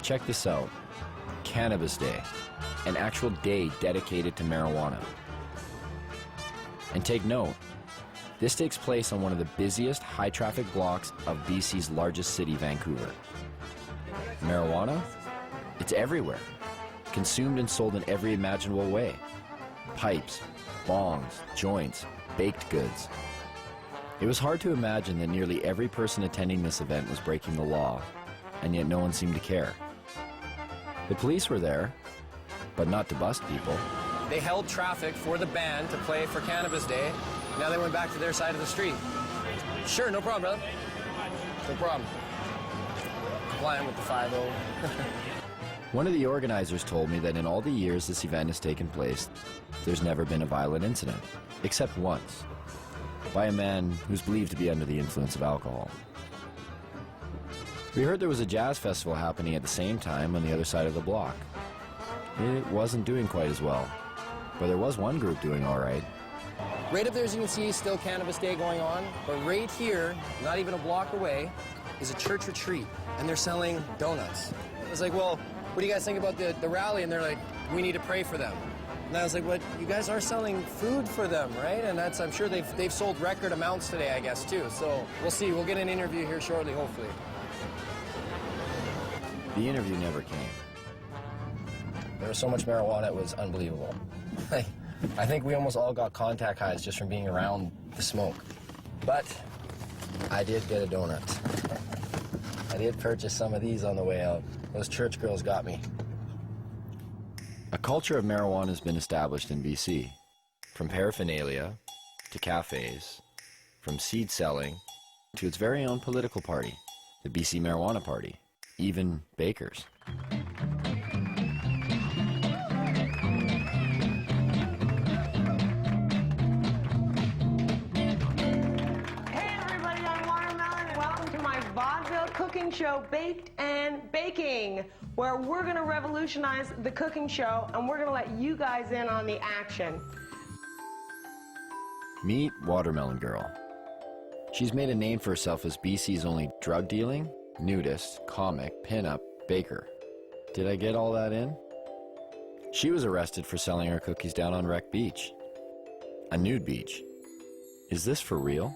Check this out. Cannabis Day, an actual day dedicated to marijuana. And take note, this takes place on one of the busiest high-traffic blocks of BC's largest city, Vancouver. Marijuana? It's everywhere. Consumed and sold in every imaginable way. Pipes, bongs, joints, baked goods. It was hard to imagine that nearly every person attending this event was breaking the law, and yet no one seemed to care. The police were there, but not to bust people. They held traffic for the band to play for Cannabis Day. Now they went back to their side of the street. Sure, no problem, brother. No problem. Complying with the 5-0. One of the organizers told me that in all the years this event has taken place, there's never been a violent incident, except once, by a man who's believed to be under the influence of alcohol. We heard there was a jazz festival happening at the same time on the other side of the block. It wasn't doing quite as well, but there was one group doing all right. Right up there, as you can see, still Cannabis Day going on, but right here, not even a block away, is a church retreat, and they're selling donuts. I was like, well, what do you guys think about the rally? And they're like, we need to pray for them. And I was like, what? You guys are selling food for them, right? And that's, I'm sure they've sold record amounts today, I guess, too. So we'll see. We'll get an interview here shortly, hopefully. The interview never came. There was so much marijuana, it was unbelievable. I think we almost all got contact highs just from being around the smoke. But I did get a donut. I did purchase some of these on the way out. Those church girls got me. A culture of marijuana has been established in BC, from paraphernalia to cafes, from seed selling to its very own political party, the BC Marijuana Party, even bakers. Cooking show, Baked and Baking, where we're going to revolutionize the cooking show and we're going to let you guys in on the action. Meet Watermelon Girl. She's made a name for herself as BC's only drug-dealing, nudist, comic, pin-up, baker. Did I get all that in? She was arrested for selling her cookies down on Wreck Beach. A nude beach. Is this for real?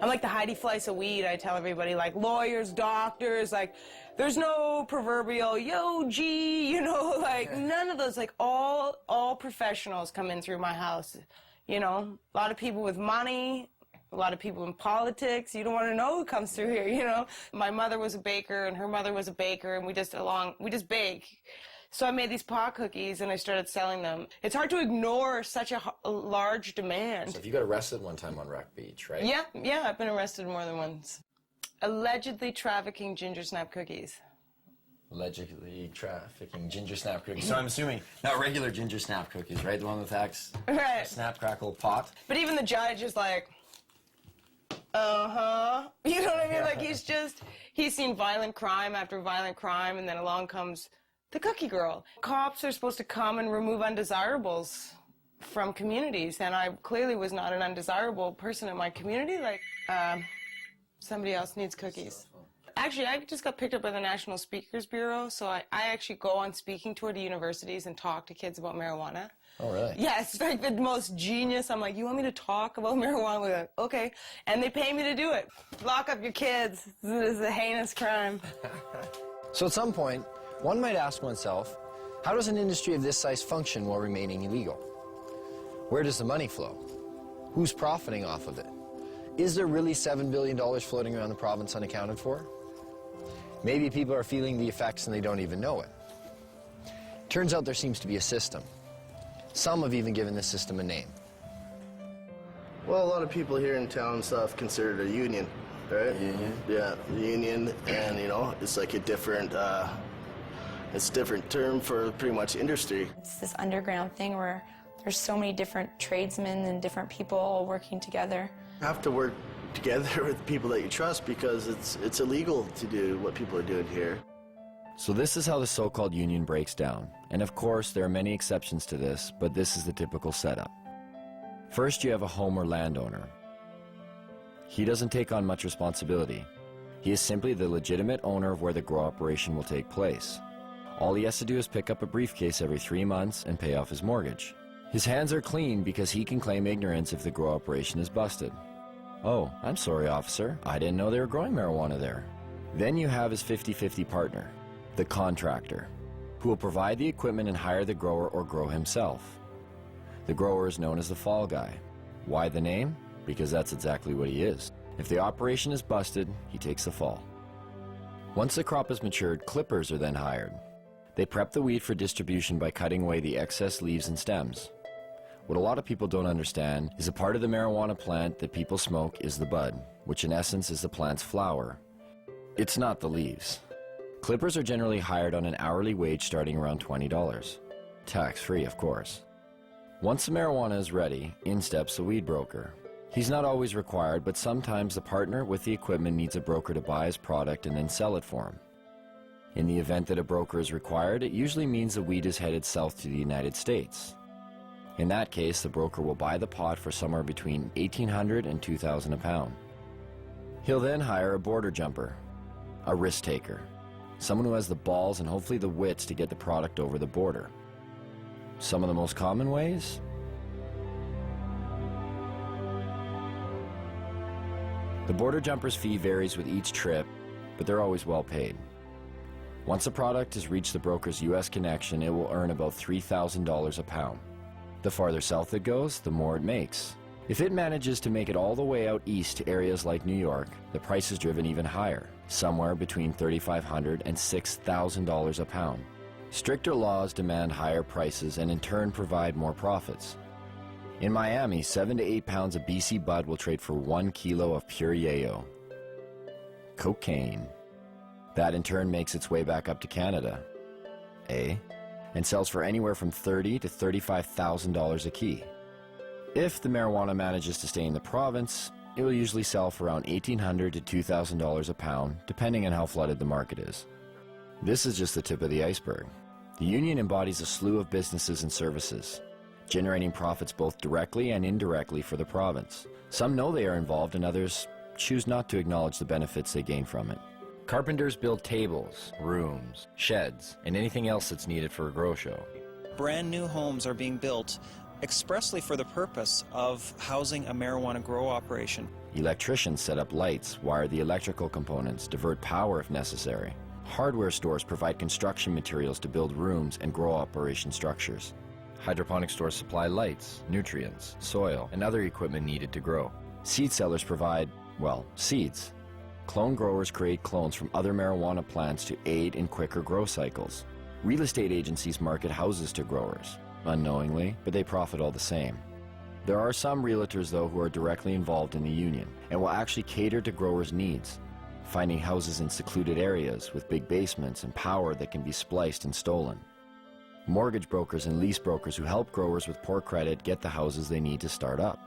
I'm like the Heidi Fleiss of weed. I tell everybody, like lawyers, doctors, like there's no proverbial yo G, you know, like none of those. Like all professionals come in through my house. You know, a lot of people with money, a lot of people in politics. You don't want to know who comes through here. You know, my mother was a baker and her mother was a baker, and we just bake. So I made these pot cookies and I started selling them. It's hard to ignore such a large demand. So if you got arrested one time on Wreck Beach, right? Yeah, I've been arrested more than once. Allegedly trafficking ginger snap cookies. Allegedly trafficking ginger snap cookies. So I'm assuming not regular ginger snap cookies, right? The one with right. Snap, crackle, pot. But even the judge is like, uh-huh. You know what I mean? Like he's seen violent crime after violent crime, and then along comes the cookie girl. Cops are supposed to come and remove undesirables from communities, and I clearly was not an undesirable person in my community. Like, somebody else needs cookies. Actually, I just got picked up by the National Speakers Bureau, so I actually go on speaking tour to universities and talk to kids about marijuana. Oh, really? Yeah, it's like the most genius. I'm like, you want me to talk about marijuana? We're like, okay. And they pay me to do it. Lock up your kids. This is a heinous crime. So at some point, one might ask oneself, how does an industry of this size function while remaining illegal? Where does the money flow? Who's profiting off of it? Is there really $7 billion floating around the province unaccounted for? Maybe people are feeling the effects and they don't even know it. Turns out there seems to be a system. Some have even given this system a name. Well, a lot of people here in town and stuff consider it a union, right? Union? Yeah, the union, and you know, it's like a different term for pretty much industry. It's this underground thing where there's so many different tradesmen and different people all working together. You have to work together with people that you trust because it's illegal to do what people are doing here. So this is how the so-called union breaks down. And of course, there are many exceptions to this, but this is the typical setup. First, you have a home or landowner. He doesn't take on much responsibility. He is simply the legitimate owner of where the grow operation will take place. All he has to do is pick up a briefcase every 3 months and pay off his mortgage. His hands are clean because he can claim ignorance if the grow operation is busted. Oh, I'm sorry, officer. I didn't know they were growing marijuana there. Then you have his 50-50 partner, the contractor, who will provide the equipment and hire the grower or grow himself. The grower is known as the fall guy. Why the name? Because that's exactly what he is. If the operation is busted, he takes the fall. Once the crop is matured, clippers are then hired. They prep the weed for distribution by cutting away the excess leaves and stems. What a lot of people don't understand is a part of the marijuana plant that people smoke is the bud, which in essence is the plant's flower. It's not the leaves. Clippers are generally hired on an hourly wage starting around $20. Tax-free, of course. Once the marijuana is ready, in steps the weed broker. He's not always required, but sometimes the partner with the equipment needs a broker to buy his product and then sell it for him. In the event that a broker is required, it usually means the weed is headed south to the United States. In that case, the broker will buy the pot for somewhere between $1,800 and $2,000 a pound. He'll then hire a border jumper, a risk taker, someone who has the balls and hopefully the wits to get the product over the border. Some of the most common ways? The border jumper's fee varies with each trip, but they're always well paid. Once a product has reached the broker's U.S. connection, it will earn about $3,000 a pound. The farther south it goes, the more it makes. If it manages to make it all the way out east to areas like New York, the price is driven even higher, somewhere between $3,500 and $6,000 a pound. Stricter laws demand higher prices and in turn provide more profits. In Miami, 7 to 8 pounds of BC bud will trade for 1 kilo of pure yayo. Cocaine. That in turn makes its way back up to Canada. And sells for anywhere from $30,000 to $35,000 a key. If the marijuana manages to stay in the province, it will usually sell for around $1,800 to $2,000 a pound, depending on how flooded the market is. This is just the tip of the iceberg. The union embodies a slew of businesses and services, generating profits both directly and indirectly for the province. Some know they are involved and others choose not to acknowledge the benefits they gain from it. Carpenters build tables, rooms, sheds, and anything else that's needed for a grow show. Brand new homes are being built expressly for the purpose of housing a marijuana grow operation. Electricians set up lights, wire the electrical components, divert power if necessary. Hardware stores provide construction materials to build rooms and grow operation structures. Hydroponic stores supply lights, nutrients, soil, and other equipment needed to grow. Seed sellers provide, well, seeds. Clone growers create clones from other marijuana plants to aid in quicker grow cycles. Real estate agencies market houses to growers, unknowingly, but they profit all the same. There are some realtors, though, who are directly involved in the union and will actually cater to growers' needs, finding houses in secluded areas with big basements and power that can be spliced and stolen. Mortgage brokers and lease brokers who help growers with poor credit get the houses they need to start up.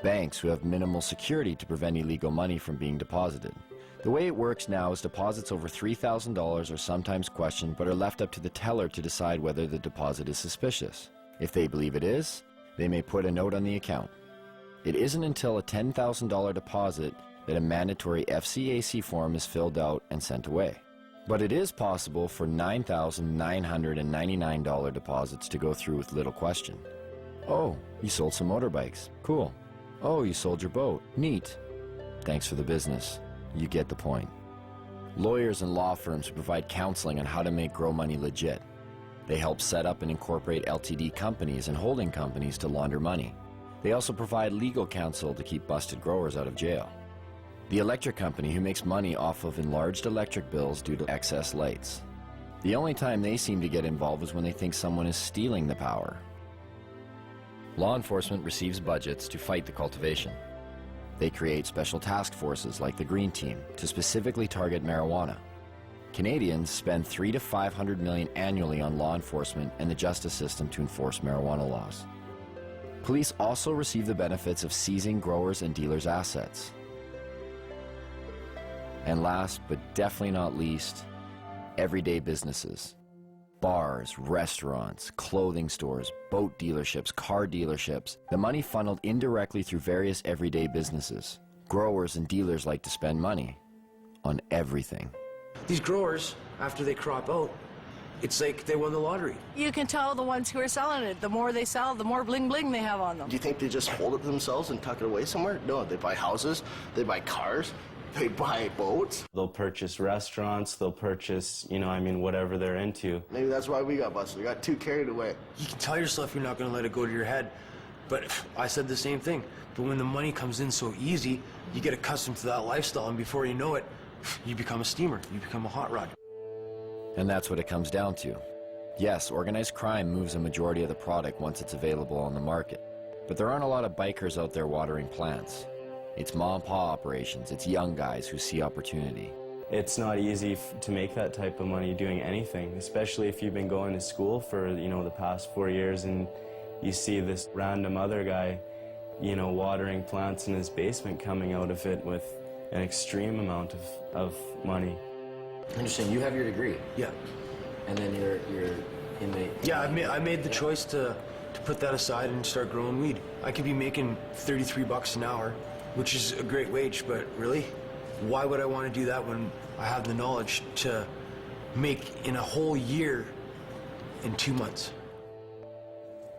Banks who have minimal security to prevent illegal money from being deposited. The way it works now is deposits over $3,000 are sometimes questioned but are left up to the teller to decide whether the deposit is suspicious. If they believe it is, they may put a note on the account. It isn't until a $10,000 deposit that a mandatory FCAC form is filled out and sent away. But it is possible for $9,999 deposits to go through with little question. Oh, you sold some motorbikes. Cool. Oh, you sold your boat. Neat. Thanks for the business. You get the point. Lawyers and law firms provide counseling on how to make grow money legit. They help set up and incorporate LTD companies and holding companies to launder money. They also provide legal counsel to keep busted growers out of jail. The electric company who makes money off of enlarged electric bills due to excess lights. The only time they seem to get involved is when they think someone is stealing the power. Law enforcement receives budgets to fight the cultivation. They create special task forces like the Green Team to specifically target marijuana. Canadians spend $300 to $500 million annually on law enforcement and the justice system to enforce marijuana laws. Police also receive the benefits of seizing growers' and dealers' assets. And last, but definitely not least, everyday businesses. Bars, restaurants, clothing stores, boat dealerships, car dealerships, the money funneled indirectly through various everyday businesses. growers and dealers like to spend money on everything. These growers, after they crop out, it's like they won the lottery. You can tell the ones who are selling it. The more they sell, the more bling bling they have on them. Do you think they just hold it themselves and tuck it away somewhere? No, they buy houses, they buy cars, they buy boats. They'll purchase restaurants, they'll purchase, whatever they're into. Maybe that's why we got busted. We got too carried away. You can tell yourself you're not going to let it go to your head, but I said the same thing. But when the money comes in so easy, you get accustomed to that lifestyle, and before you know it, you become a steamer, you become a hot rod. And that's what it comes down to. Yes, organized crime moves a majority of the product once it's available on the market. But there aren't a lot of bikers out there watering plants. It's mom-and-pop operations, it's young guys who see opportunity. It's not easy to make that type of money doing anything, especially if you've been going to school for, the past 4 years and you see this random other guy, watering plants in his basement coming out of it with an extreme amount of money. I understand. You have your degree. Yeah. And then you're in the... Yeah, I made the choice to put that aside and start growing weed. I could be making $33 an hour, which is a great wage, but really, why would I want to do that when I have the knowledge to make in a whole year in 2 months?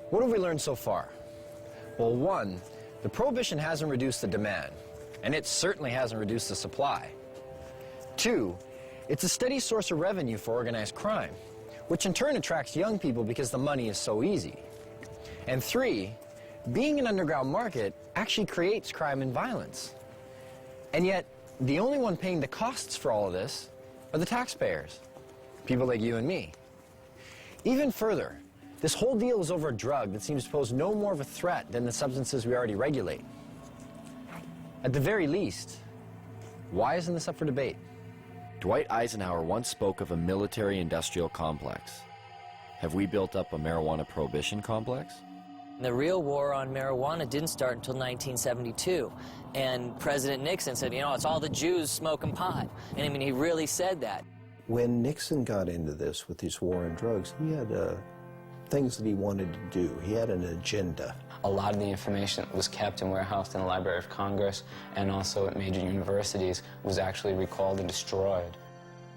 What have we learned so far? Well, one, the prohibition hasn't reduced the demand, and it certainly hasn't reduced the supply. Two, it's a steady source of revenue for organized crime, which in turn attracts young people because the money is so easy. And three, being an underground market actually creates crime and violence. And yet, the only one paying the costs for all of this are the taxpayers, people like you and me. Even further, this whole deal is over a drug that seems to pose no more of a threat than the substances we already regulate. At the very least, why isn't this up for debate? Dwight Eisenhower once spoke of a military-industrial complex. Have we built up a marijuana prohibition complex? The real war on marijuana didn't start until 1972. And President Nixon said, it's all the Jews smoking pot. And he really said that. When Nixon got into this with his war on drugs, he had things that he wanted to do. He had an agenda. A lot of the information that was kept and warehoused in the Library of Congress and also at major universities was actually recalled and destroyed.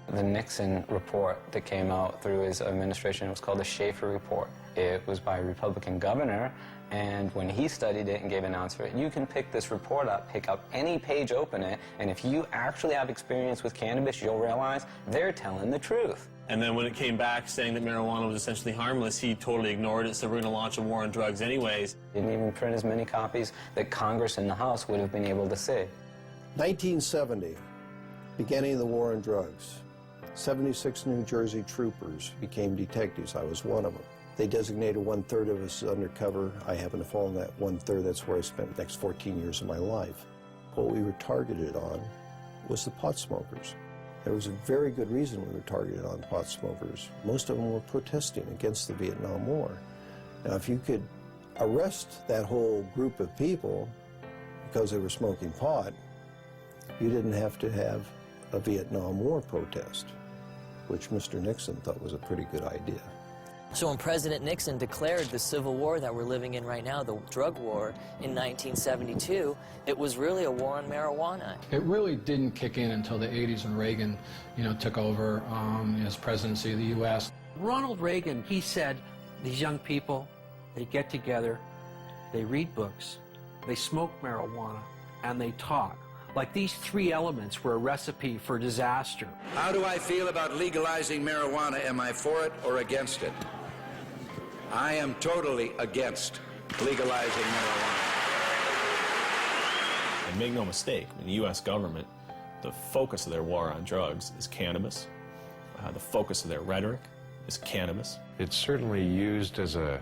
The Nixon report that came out through his administration was called the Schaefer Report. It was by a Republican governor, and when he studied it and gave an answer, you can pick this report up, pick up any page, open it, and if you actually have experience with cannabis, you'll realize they're telling the truth. And then when it came back saying that marijuana was essentially harmless, he totally ignored it, said we're going to launch a war on drugs anyways. He didn't even print as many copies that Congress and the House would have been able to see. 1970, beginning of the war on drugs. 76 New Jersey troopers became detectives. I was one of them. They designated 1/3 of us as undercover. I happened to fall in that 1/3. That's where I spent the next 14 years of my life. What we were targeted on was the pot smokers. There was a very good reason we were targeted on pot smokers. Most of them were protesting against the Vietnam War. Now, if you could arrest that whole group of people because they were smoking pot, you didn't have to have a Vietnam War protest, which Mr. Nixon thought was a pretty good idea. So when President Nixon declared the civil war that we're living in right now, the drug war, in 1972, it was really a war on marijuana. It really didn't kick in until the 80s when Reagan, took over his presidency of the U.S. Ronald Reagan, he said, these young people, they get together, they read books, they smoke marijuana, and they talk. Like these three elements were a recipe for disaster. How do I feel about legalizing marijuana? Am I for it or against it? I am totally against legalizing marijuana. And make no mistake, in the U.S. government, the focus of their war on drugs is cannabis. The focus of their rhetoric is cannabis. It's certainly used as a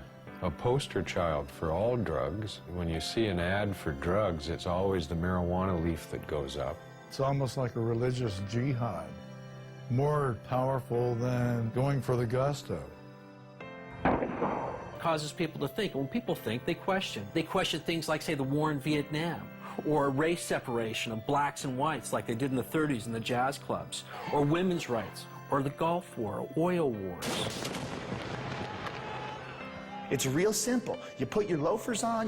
poster child for all drugs. When you see an ad for drugs, it's always the marijuana leaf that goes up. It's almost like a religious jihad, more powerful than going for the gusto. Causes people to think. When people think, they question. They question things like, say, the war in Vietnam, or race separation of blacks and whites like they did in the 30s in the jazz clubs, or women's rights, or the Gulf War, oil wars. It's real simple. You put your loafers on,